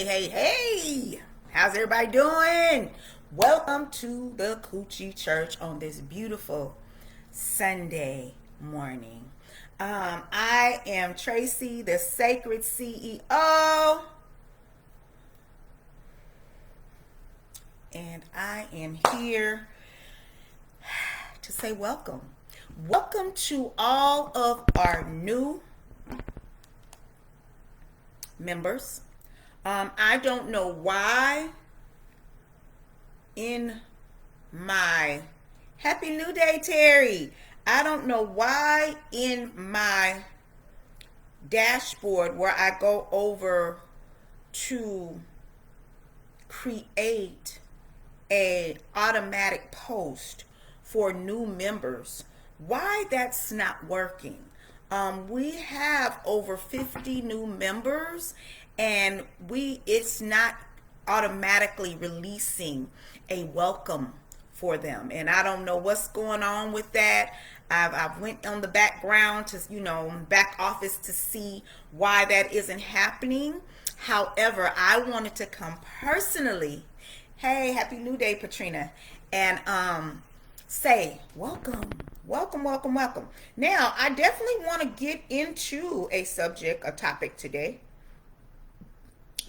Hey. How's everybody doing? Welcome to the Coochie Church on this beautiful Sunday morning. I am Tracy, the Sacred CEO, and I am here to say welcome. Welcome to all of our new members. I don't know why in my Happy New Day, Terry. I don't know why in my dashboard where I go over to create a automatic post for new members, why that's not working. We have over 50 new members, and it's not automatically releasing a welcome for them, and I don't know what's going on with that. I've went on the background to back office to see why that isn't happening. However, I wanted to come personally, hey, Happy New Day, Patrina, and say welcome. Now, I definitely want to get into a topic today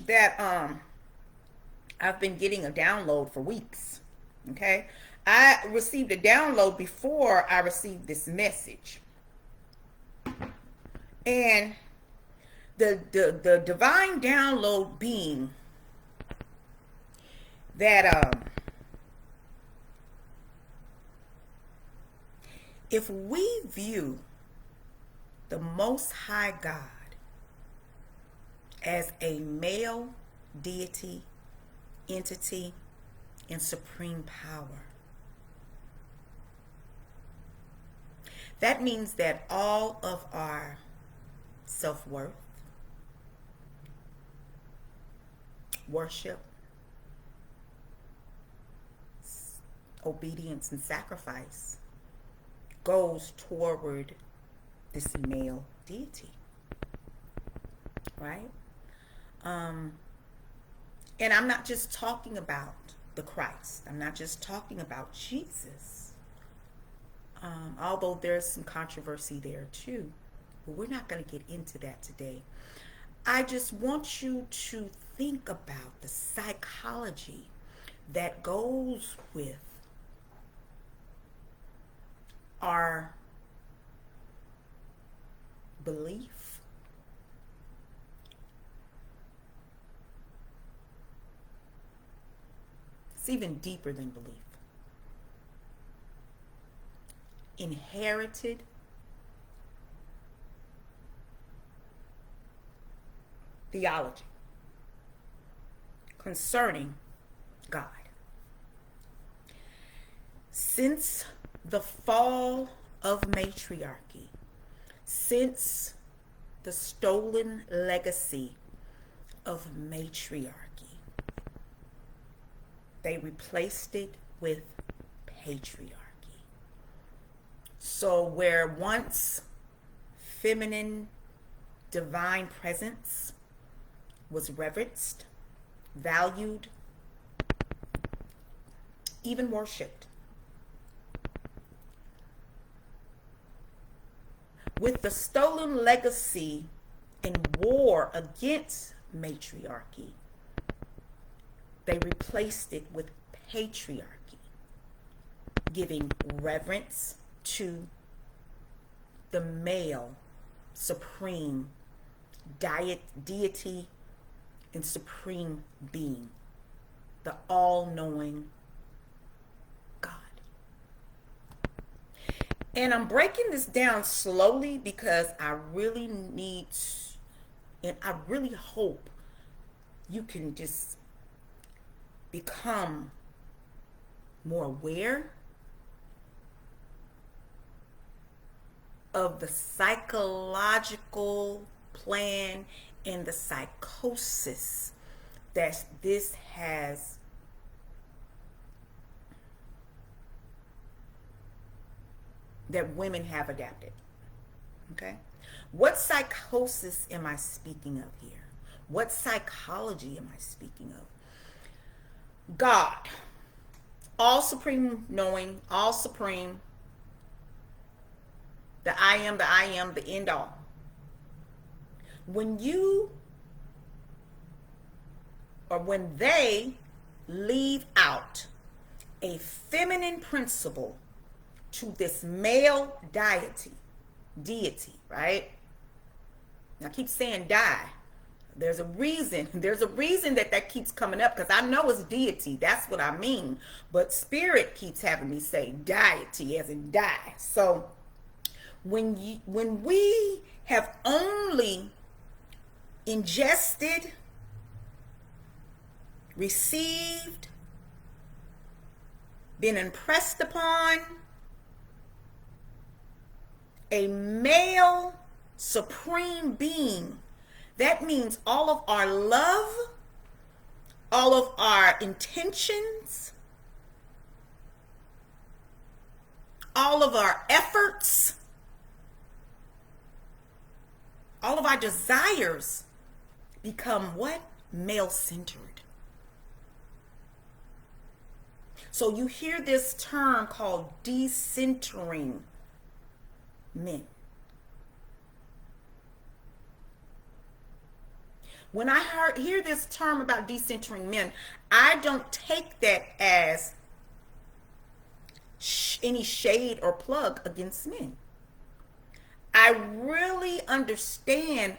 that I've been getting a download for weeks. Okay, I received a download before I received this message, and the divine download being that if we view the Most High God as a male deity, entity, and supreme power, that means that all of our self-worth, worship, obedience, and sacrifice goes toward this male deity, right? And I'm not just talking about the Christ. I'm not just talking about Jesus. Although there's some controversy there too. But we're not going to get into that today. I just want you to think about the psychology that goes with our belief, it's even deeper than belief, inherited theology concerning God. Since the fall of matriarchy, since the stolen legacy of matriarchy, they replaced it with patriarchy. So where once feminine divine presence was reverenced, valued, even worshipped, with the stolen legacy and war against matriarchy, they replaced it with patriarchy, giving reverence to the male supreme deity and supreme being, the all-knowing God. And I'm breaking this down slowly because I really need, and I really hope you can just become more aware of the psychological plan and the psychosis that this has that women have adapted. Okay? What psychosis am I speaking of here? What psychology am I speaking of? God, all supreme knowing, all supreme, the I am, the end all. When you, or when they leave out a feminine principle to this male deity, right? Now I keep saying die. There's a reason that keeps coming up, because I know it's deity. That's what I mean. But spirit keeps having me say deity, as in die. So when we have only ingested, received, been impressed upon a male supreme being, that means all of our love, all of our intentions, all of our efforts, all of our desires become what? Male-centered. So you hear this term called decentering men. When I hear this term about decentering men, I don't take that as any shade or plug against men. I really understand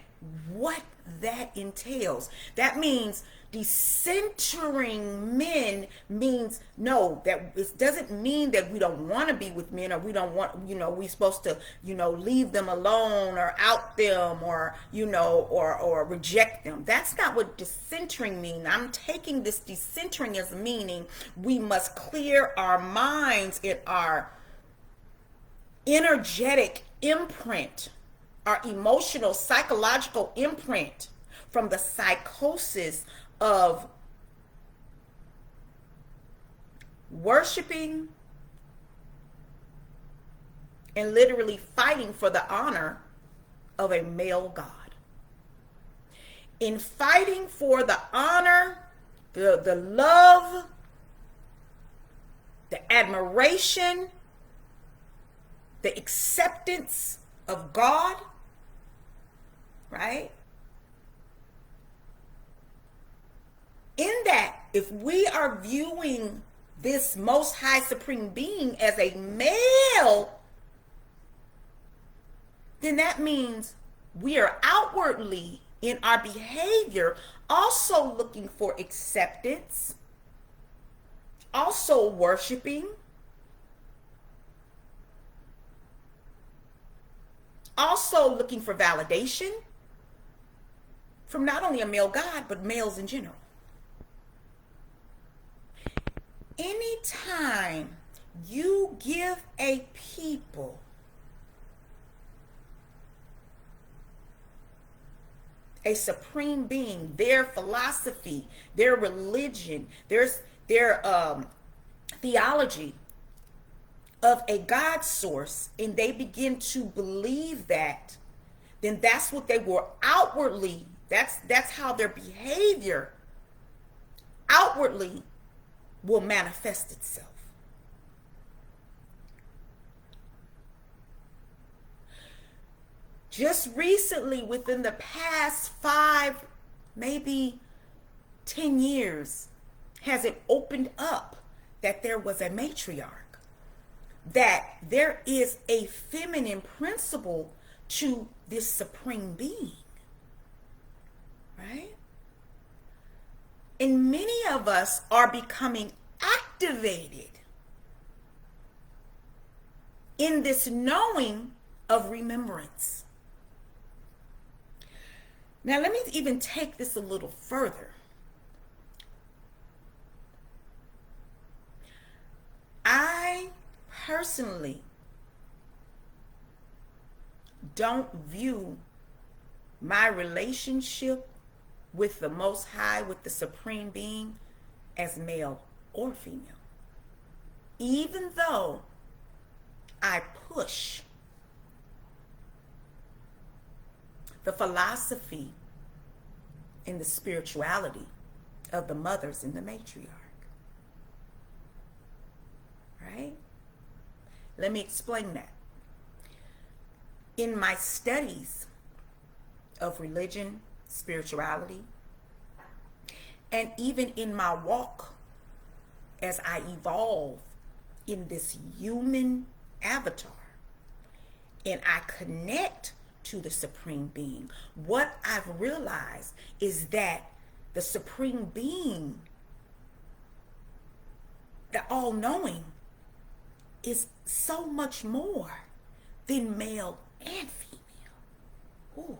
what that entails. That means decentering men means, no, that it doesn't mean that we don't want to be with men, or we don't want, we're supposed to, leave them alone or out them, or, or reject them. That's not what decentering means. I'm taking this decentering as meaning we must clear our minds in our energetic imprint, our emotional, psychological imprint from the psychosis of worshiping and literally fighting for the honor of a male God. In fighting for the honor, the love, the admiration, the acceptance of God, right? In that, if we are viewing this most high supreme being as a male, then that means we are outwardly in our behavior also looking for acceptance, also worshiping, also looking for validation from not only a male God, but males in general. Anytime you give a people a supreme being, their philosophy, their religion, their theology of a God source, and they begin to believe that, then that's what they were outwardly, that's how their behavior outwardly will manifest itself. Just recently, within the past 5, maybe 10 years, has it opened up that there was a matriarch, that there is a feminine principle to this supreme being, right? And many of us are becoming activated in this knowing of remembrance. Now, let me even take this a little further. I personally don't view my relationship with the Most High, with the Supreme Being, as male or female. Even though I push the philosophy in the spirituality of the mothers and the matriarch. Right? Let me explain that. In my studies of religion, spirituality, and even in my walk as I evolve in this human avatar and I connect to the Supreme Being, what I've realized is that the Supreme Being, the all-knowing, is so much more than male and female. Ooh.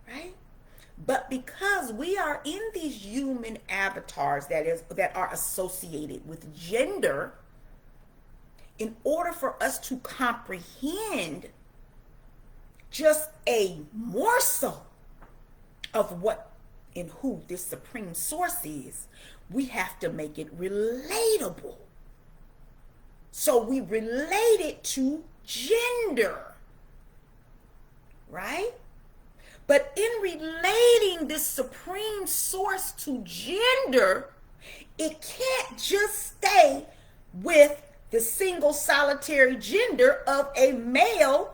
Right? But because we are in these human avatars that are associated with gender, in order for us to comprehend just a morsel of what and who this supreme source is, we have to make it relatable. So we relate it to gender, right? But in relating this supreme source to gender, it can't just stay with the single solitary gender of a male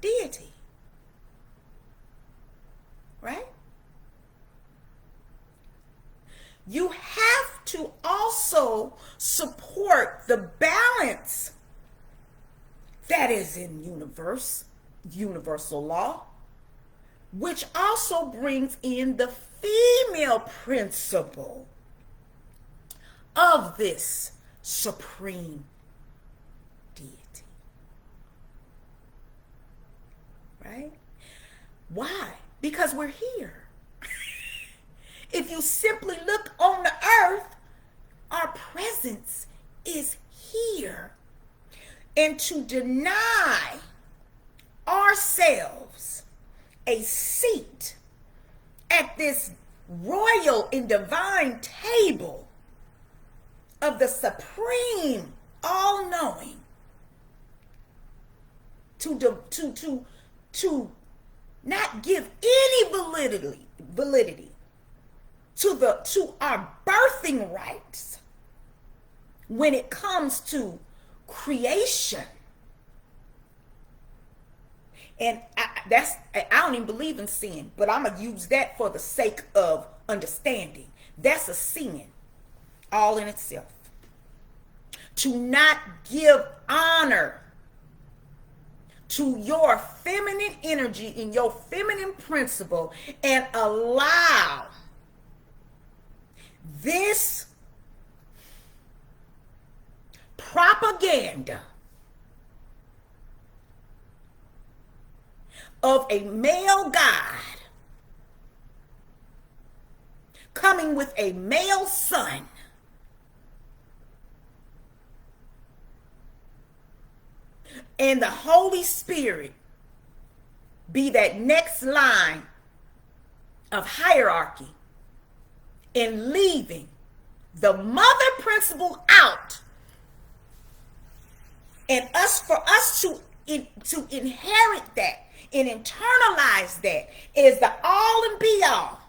deity. Right? You have to also support the balance that is in universal law, which also brings in the female principle of this supreme deity. Right? Why? Because we're here. If you simply look on the earth, our presence is here. And to deny ourselves a seat at this royal and divine table of the supreme all-knowing, to not give any validity to our birthing rights when it comes to creation. And I don't even believe in sin, but I'm going to use that for the sake of understanding. That's a sin all in itself. To not give honor to your feminine energy and your feminine principle and allow this propaganda of a male God coming with a male son and the Holy Spirit be that next line of hierarchy and leaving the mother principle out, and for us to inherit that and internalize that is the all and be all,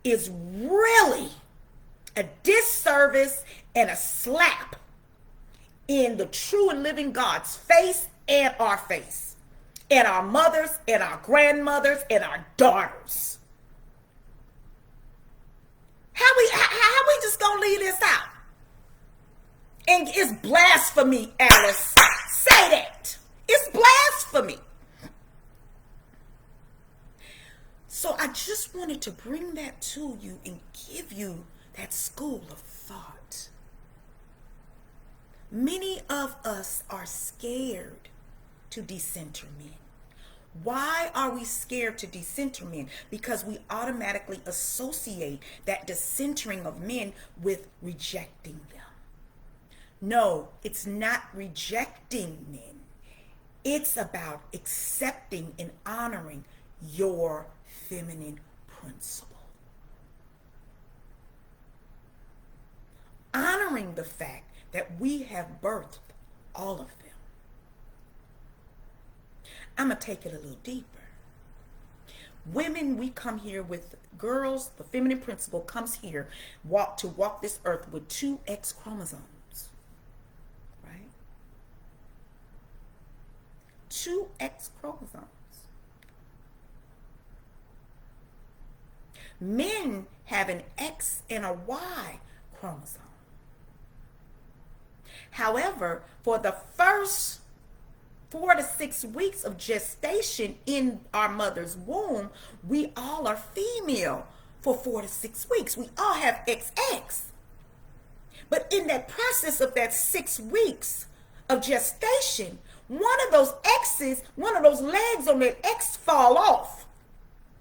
is really a disservice and a slap in the true and living God's face and our face, and our mothers and our grandmothers and our daughters. How we just gonna leave this out? And it's blasphemy, Alice. Say that. It's blasphemy. So I just wanted to bring that to you and give you that school of thought. Many of us are scared to decenter men. Why are we scared to decenter men? Because we automatically associate that decentering of men with rejecting them. No, it's not rejecting men. It's about accepting and honoring your feminine principle. Honoring the fact that we have birthed all of them. I'm going to take it a little deeper. Women, we come here with girls, the feminine principle comes here to walk this earth with two X chromosomes, right? Two X chromosomes. Men have an X and a Y chromosome. However, for the first 4 to 6 weeks of gestation in our mother's womb, we all are female for 4 to 6 weeks. We all have XX. But in that process of that 6 weeks of gestation, one of those X's, one of those legs on that X fall off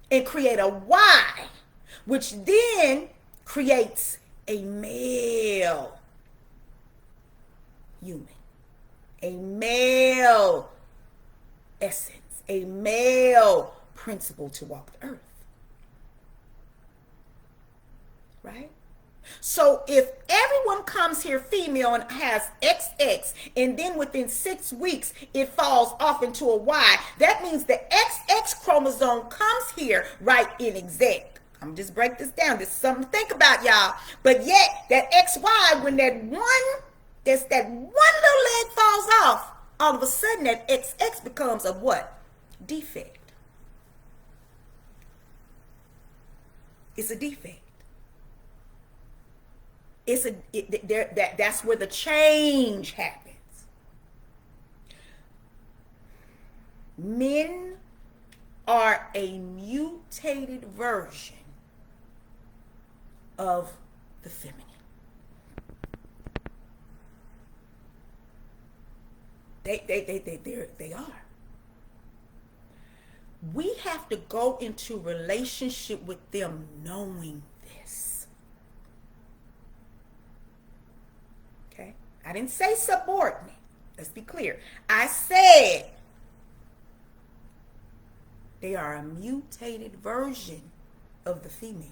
and create a Y, which then creates a male human, a male essence, a male principle to walk the earth. Right? So if everyone comes here female and has XX, and then within 6 weeks it falls off into a Y, that means the XX chromosome comes here right in exact. I'm just break this down. This is something to think about, y'all. But yet that XY, when that one little leg falls off, all of a sudden that XX becomes a what? Defect. It's a defect. That's where the change happens. Men are a mutated version of the feminine. They are. We have to go into relationship with them knowing this. Okay? I didn't say subordinate. Let's be clear. I said they are a mutated version of the female.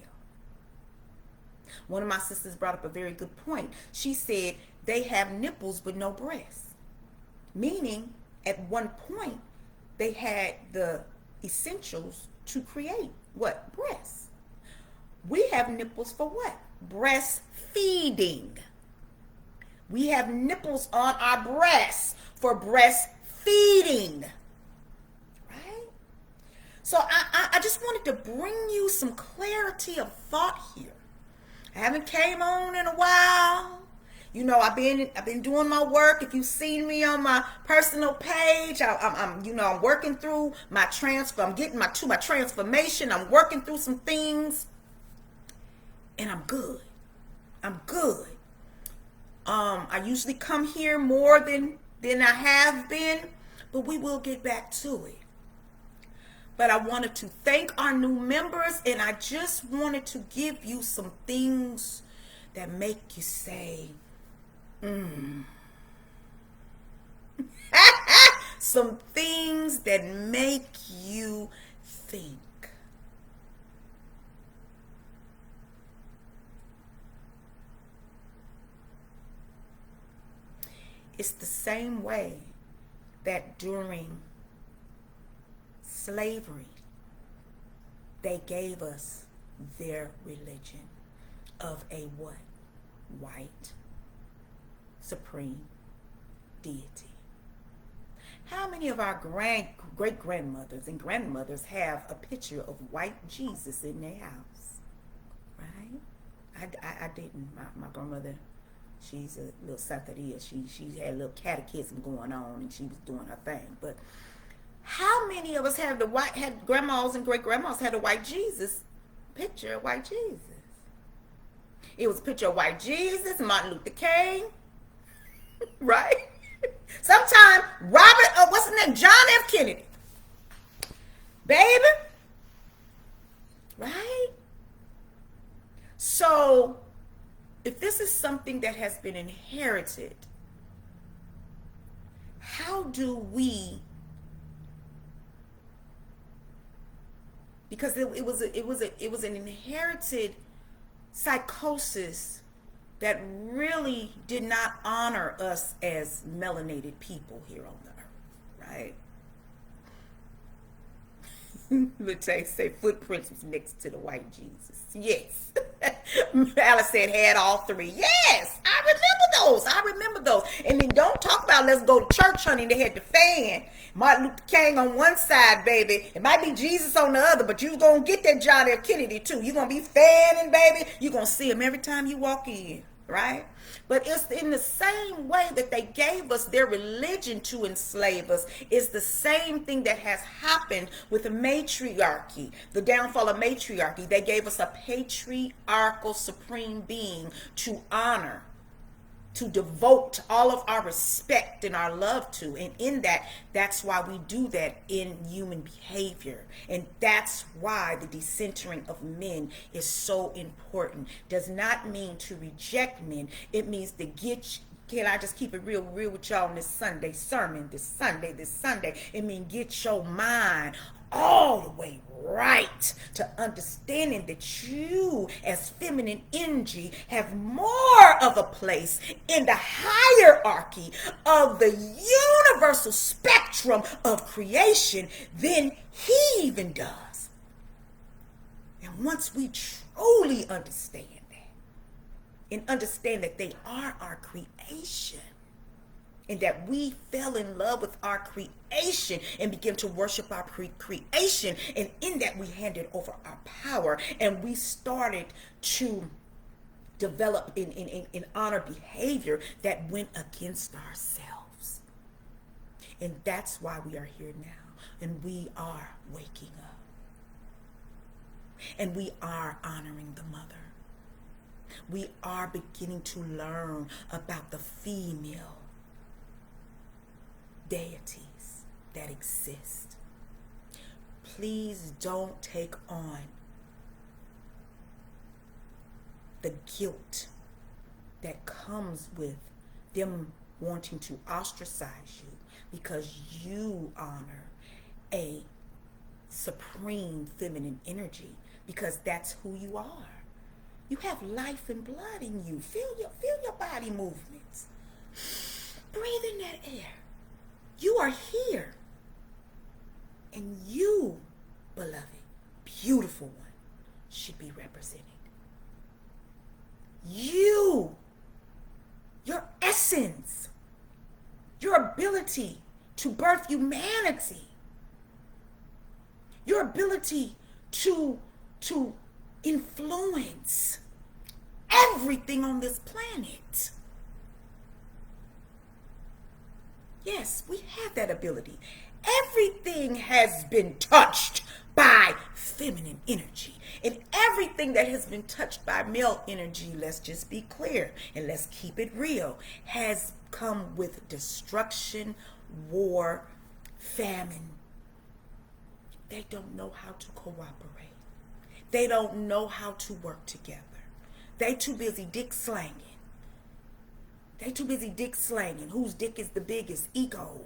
One of my sisters brought up a very good point. She said they have nipples but no breasts. Meaning, at one point, they had the essentials to create what? Breasts. We have nipples for what? Breastfeeding. We have nipples on our breasts for breastfeeding. Right? So I just wanted to bring you some clarity of thought here. I haven't came on in a while. You know, I've been doing my work. If you've seen me on my personal page, I'm working through my transfer. I'm getting to my transformation. I'm working through some things, and I'm good. I'm good. I usually come here more than I have been, but we will get back to it. But I wanted to thank our new members, and I just wanted to give you some things that make you say, some things that make you think. It's the same way that during slavery, they gave us their religion of a what? White supreme deity. How many of our great-grandmothers and grandmothers have a picture of white Jesus in their house? Right? I didn't. My grandmother, she's a little Santeria. She had a little catechism going on, and she was doing her thing. But how many of us had grandmas and great-grandmas had a white Jesus picture of white Jesus? It was a picture of white Jesus, Martin Luther King, right? Sometime Robert, what's his name? John F. Kennedy. Baby. Right? So, if this is something that has been inherited, how do we, because it was an inherited psychosis that really did not honor us as melanated people here on the earth, right? Latae say footprints was next to the white Jesus. Yes. Alice said had all three. Yes, I remember those. I remember those. And then don't talk about let's go to church, honey. They had the fan. Martin Luther King on one side, baby. It might be Jesus on the other, but you gonna get that John F. Kennedy too. You gonna be fanning, baby. You gonna see him every time you walk in, right? But it's in the same way that they gave us their religion to enslave us. It's the same thing that has happened with the matriarchy, the downfall of matriarchy. They gave us a patriarchal supreme being to honor, to devote all of our respect and our love to. And in that, that's why we do that in human behavior. And that's why the decentering of men is so important. Does not mean to reject men. It means to get, can I just keep it real with y'all on this Sunday sermon, this Sunday. It means get your mind all the way right to understanding that you as feminine energy have more of a place in the hierarchy of the universal spectrum of creation than he even does. And once we truly understand that and understand that they are our creation, and that we fell in love with our creation and began to worship our creation. And in that we handed over our power and we started to develop in honor behavior that went against ourselves. And that's why we are here now. And we are waking up. And we are honoring the mother. We are beginning to learn about the female deities that exist. Please don't take on the guilt that comes with them wanting to ostracize you because you honor a supreme feminine energy, because that's who you are. You have life and blood in you. Feel your body movements. Breathe in that air. You are here. And you, beloved, beautiful one, should be represented. You, your essence, your ability to birth humanity, your ability to influence everything on this planet. Yes, we have that ability. Everything has been touched by feminine energy. And everything that has been touched by male energy, let's just be clear and let's keep it real, has come with destruction, war, famine. They don't know how to cooperate. They don't know how to work together. They too busy dick slanging. Whose dick is the biggest? Egos.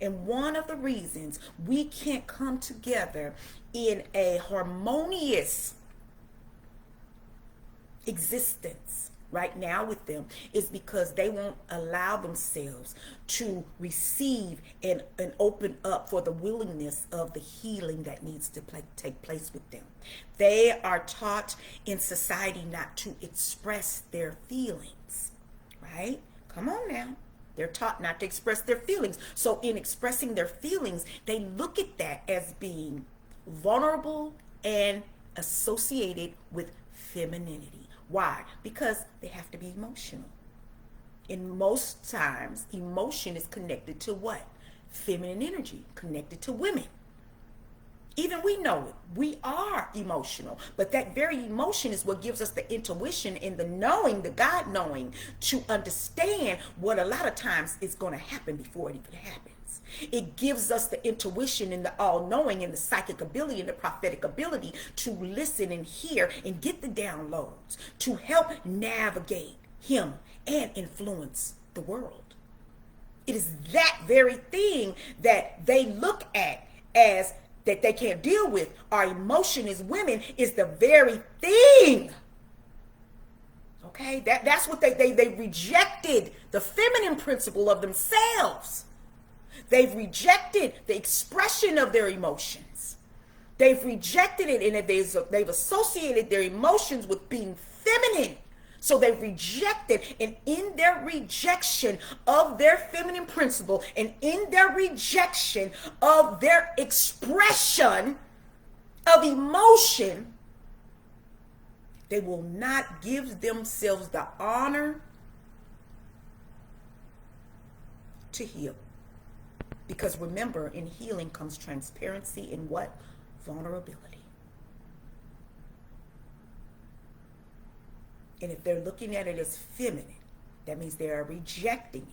And one of the reasons we can't come together in a harmonious existence right now with them is because they won't allow themselves to receive and open up for the willingness of the healing that needs to take place with them. They are taught in society not to express their feelings, right? Come on now. They're taught not to express their feelings. So in expressing their feelings, they look at that as being vulnerable and associated with femininity. Why? Because they have to be emotional. And most times, emotion is connected to what? Feminine energy, connected to women. Even we know it. We are emotional. But that very emotion is what gives us the intuition and the knowing, the God knowing, to understand what a lot of times is going to happen before it even happens. It gives us the intuition and the all-knowing and the psychic ability and the prophetic ability to listen and hear and get the downloads to help navigate him and influence the world. It is that very thing that they look at as that they can't deal with. Our emotion as women is the very thing. Okay, that's what they rejected the feminine principle of themselves. They've rejected the expression of their emotions. They've rejected it, and they've associated their emotions with being feminine. So they've rejected, and in their rejection of their feminine principle, and in their rejection of their expression of emotion, they will not give themselves the honor to heal. Because remember, in healing comes transparency and what? Vulnerability. And if they're looking at it as feminine, that means they are rejecting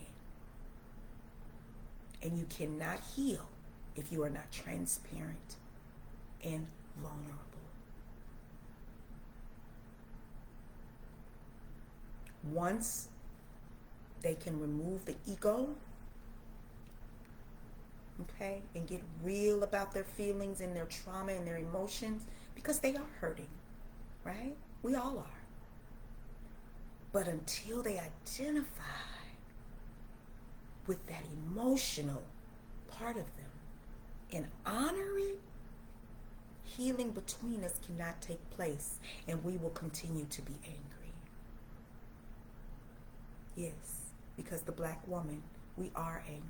it. And you cannot heal if you are not transparent and vulnerable. Once they can remove the ego, okay, and get real about their feelings and their trauma and their emotions, because they are hurting, right? We all are. But until they identify with that emotional part of them and honor it, healing between us cannot take place, and we will continue to be angry. Yes, because the black woman, we are angry.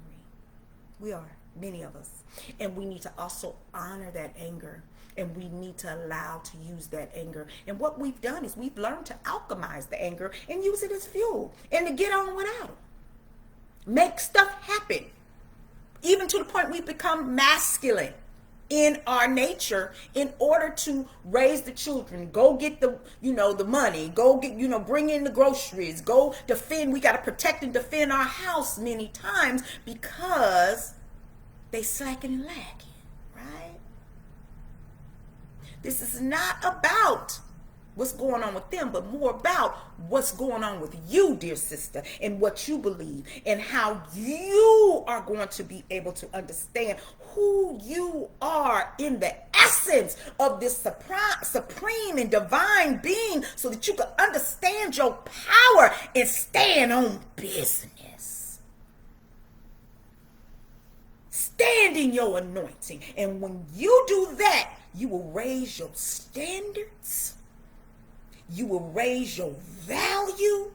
We are, many of us. And we need to also honor that anger. And we need to allow to use that anger. And what we've done is we've learned to alchemize the anger and use it as fuel and to get on without it. Make stuff happen. Even to the point we've become masculine in our nature in order to raise the children, go get the, the money, go get, bring in the groceries, go defend. We got to protect and defend our house many times because they slacking and lagging, right? This is not about what's going on with them, but more about what's going on with you, dear sister, and what you believe and how you are going to be able to understand who you are in the essence of this supreme and divine being, so that you can understand your power and stand on business. Stand in your anointing. And when you do that, you will raise your standards. You will raise your value.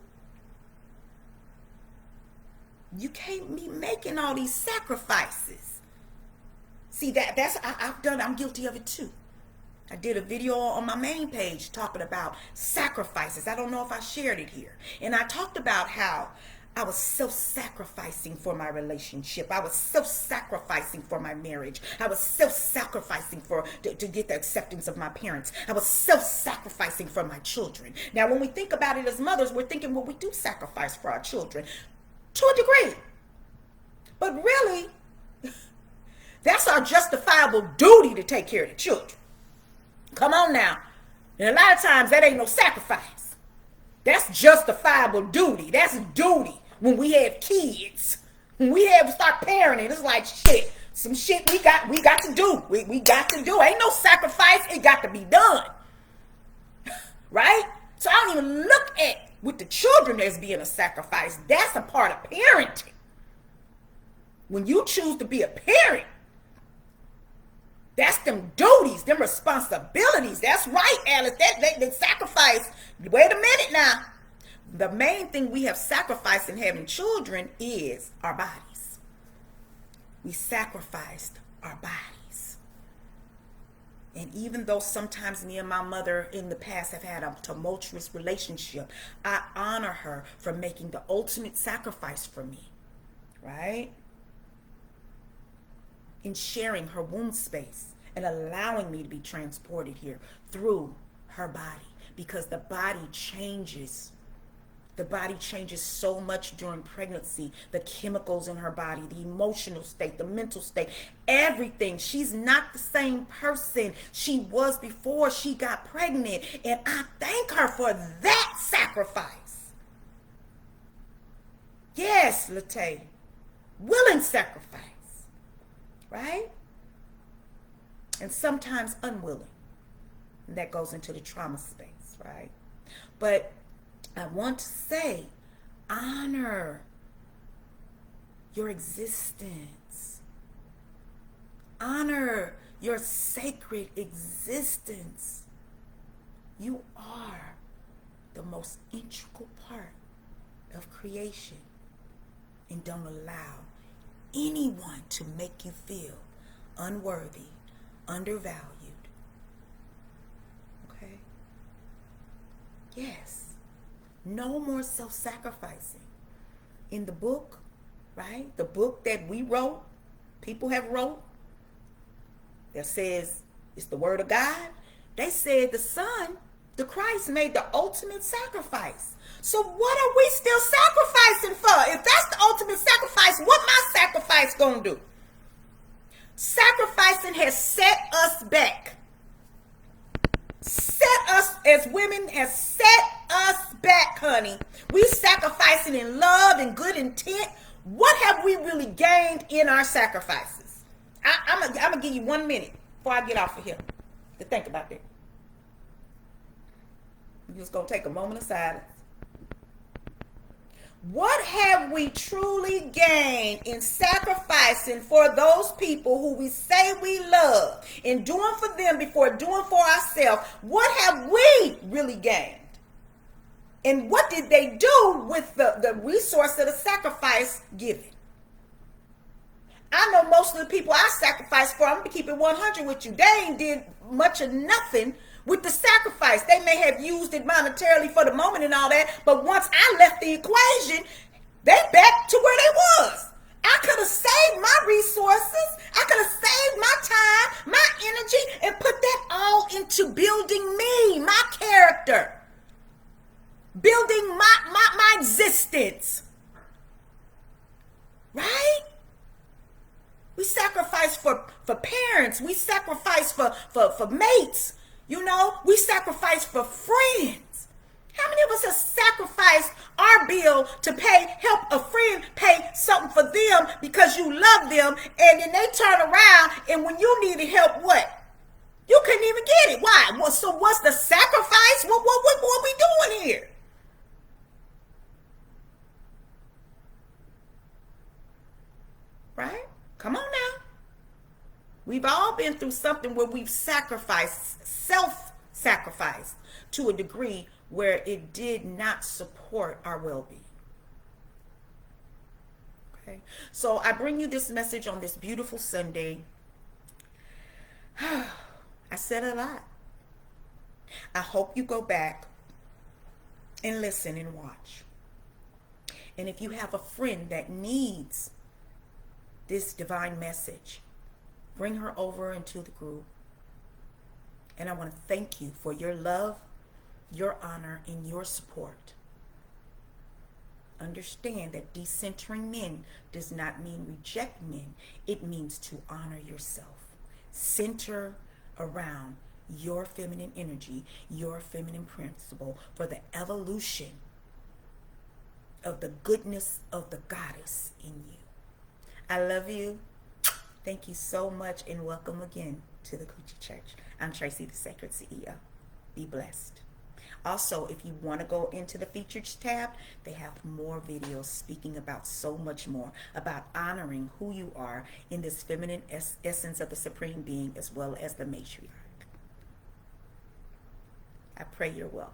You can't be making all these sacrifices. See, I'm guilty of it too. I did a video on my main page talking about sacrifices. I don't know if I shared it here. And I talked about how I was self-sacrificing for my relationship. I was self-sacrificing for my marriage. I was self-sacrificing to get the acceptance of my parents. I was self-sacrificing for my children. Now, when we think about it as mothers, we're thinking, well, we do sacrifice for our children to a degree. But really, that's our justifiable duty to take care of the children. Come on now. And a lot of times that ain't no sacrifice. That's justifiable duty. That's duty when we have kids. When we have to start parenting, it's like shit. Some shit we got to do. We got to do. Ain't no sacrifice. It got to be done. Right? So I don't even look at with the children as being a sacrifice. That's a part of parenting. When you choose to be a parent, that's them duties, them responsibilities. That's right, Alice. That sacrifice. Wait a minute now. The main thing we have sacrificed in having children is our bodies. We sacrificed our bodies. And even though sometimes me and my mother in the past have had a tumultuous relationship, I honor her for making the ultimate sacrifice for me. Right? In sharing her womb space and allowing me to be transported here through her body, because the body changes. The body changes so much during pregnancy. The chemicals in her body, the emotional state, the mental state, everything. She's not the same person she was before she got pregnant. And I thank her for that sacrifice. Yes, Latae. Willing sacrifice. Right? And sometimes unwilling. And that goes into the trauma space, right? But I want to say, honor your existence. Honor your sacred existence. You are the most integral part of creation. And don't allow anyone to make you feel unworthy, undervalued. Okay? Yes. No more self-sacrificing. In the book, right? The book that we wrote, people have wrote, that says it's the word of God. They said the Son, the Christ, made the ultimate sacrifice. So what are we still sacrificing for? If that's the ultimate sacrifice, what my sacrifice gonna do? Sacrificing has set us back. Set us as women, has set us back, honey. We sacrificing in love and good intent. What have we really gained in our sacrifices? I'm gonna give you 1 minute before I get off of here to think about that. I'm just gonna take a moment of silence. What have we truly gained in sacrificing for those people who we say we love and doing for them before doing for ourselves? What have we really gained? And what did they do with the resource of the sacrifice given? I know most of the people I sacrificed for, I'm going to keep it 100 with you, they ain't did much of nothing with the sacrifice. They may have used it monetarily for the moment and all that, but once I left the equation, they back to where they was. I could have saved my resources. I could have saved my time, my energy, and put that all into building me, my character, building my existence. Right? We sacrifice for parents. We sacrifice for mates. You know, we sacrifice for friends. How many of us have sacrificed our bill to help a friend pay something for them because you love them, and then they turn around and when you needed help, what? You couldn't even get it. Why? Well, so what's the sacrifice? What are we doing here? Right? Come on now. We've all been through something where we've sacrificed, self-sacrificed to a degree where it did not support our well-being. Okay? So I bring you this message on this beautiful Sunday. I said a lot. I hope you go back and listen and watch. And if you have a friend that needs this divine message, bring her over into the group. And I want to thank you for your love, your honor, and your support. Understand that decentering men does not mean reject men. It means to honor yourself. Center around your feminine energy, your feminine principle for the evolution of the goodness of the goddess in you. I love you. Thank you so much, and welcome again to the Coochie Church. I'm Tracy, the Sacred CEO. Be blessed. Also, if you want to go into the features tab, they have more videos speaking about so much more, about honoring who you are in this feminine essence of the Supreme Being, as well as the matriarch. I pray you're well.